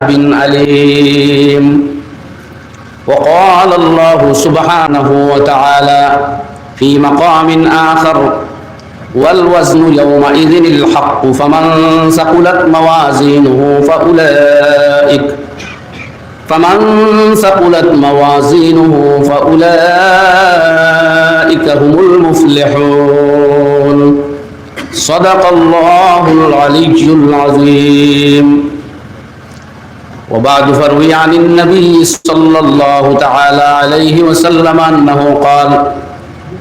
عليم. وقال الله سبحانه وتعالى في مقام آخر والوزن يومئذ الحق فمن ثقلت موازينه فأولئك هم المفلحون. صدق الله العلي العظيم. وبعد فروي عن النبي صلى الله تعالى عليه وسلم أنه قال: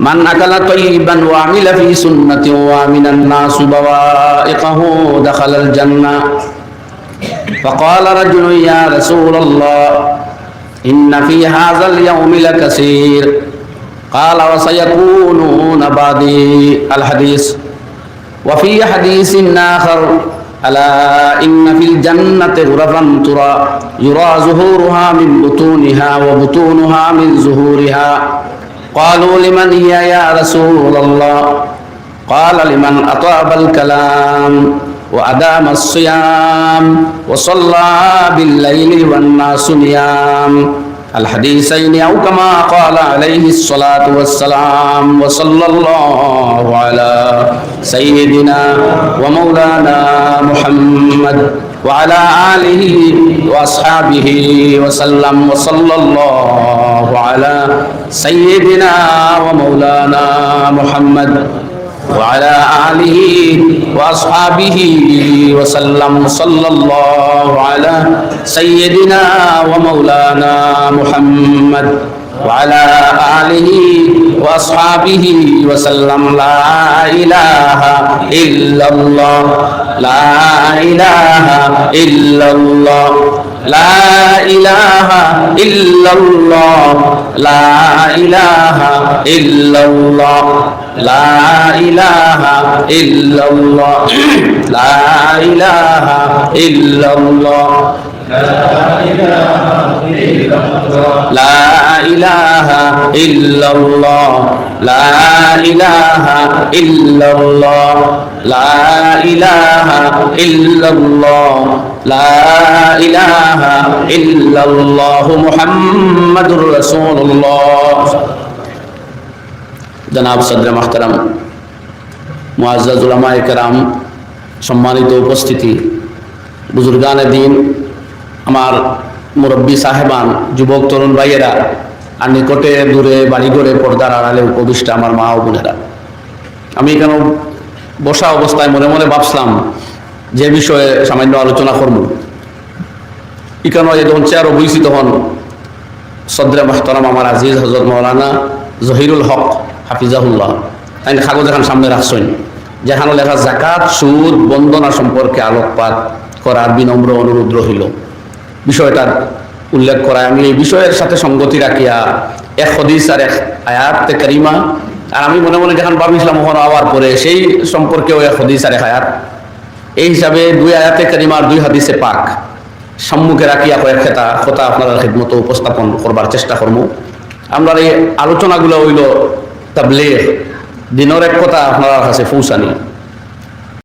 من أكل طيبا وعمل في سنة وامن الناس بوائقه دخل الجنة. فقال رجل: يا رسول الله إن في هذا اليوم لكثير. قال: وسيكونون بعدي. الحديث. وفي حديث آخر: ألا إن في الجنة غرفا يرى ظهورها من بطونها وبطونها من ظهورها. قالوا: لمن هي يا رسول الله؟ قال: لمن أطاب الكلام وأدام الصيام وصلى بالليل والناس نيام. الحديثين أو كما قال عليه الصلاة والسلام. وصلى الله على سيدنا ومولانا محمد وعلى آله وأصحابه وسلم. وصلى الله على سيدنا ومولانا محمد وعلى آله وأصحابه وسلم. صلى الله على سيدنا ومولانا محمد وعلى آله وأصحابه وسلم. لا إله إلا الله، لا إله إلا الله، لا إله إلا الله، لا إله إلا الله، لا إله إلا الله، لا إله إلا الله، لا إله إلا الله، لا إله إلا الله، لا إله إلا الله، لا إله إلا الله محمد رسول الله. জনাব সদরে মাহতারাম, মুআজ্জাজ উলামায়ে কেরাম, সম্মানিত উপস্থিতি, বুজুর্গানে দিন, আমার মুরব্বী সাহেবান, যুবক তরুণ ভাইয়েরা, আর নিকটে দূরে বাড়িঘরে পর্দার আড়ালে উপবিষ্ট আমার মা ও বোনেরা, আমি কেন বসা অবস্থায় মনে মনে ভাবছিলাম যে বিষয়ে সামান্য আলোচনা করব। কেন যখন চেয়ারও বইছি তখন সদরে মাহতারাম আমার আজিজ হযরত মাওলানা জহিরুল হক হাফিজাহুল্লাহ তাই কাগজ এখন সামনে রাখছেন, যেখানে লেখা যাকাত সুদ বন্দনা সম্পর্কে আলোকপাত করার বিনম্র অনুরোধ রহিল। বিষয়টার উল্লেখ করায় আমি এই বিষয়ের সাথে সঙ্গতি রাখিয়া এক হাদিস আর এক আয়াতে কারিমা, আর আমি মনে মনে যখন ভাবিছিলাম ওখানে আওয়ার পরে সেই সম্পর্কেও এক হাদিস আর এক আয়াত, এই হিসাবে দুই আয়াতে কারিমার দুই হাদিসে পাক সম্মুখে রাখিয়া কয়েক কথা আপনারা খিদমত উপস্থাপন করবার চেষ্টা করব। আমরা এই আলোচনাগুলো হইল তাবলীগ, দিনের এক কথা আপনার কাছে পৌঁছানি।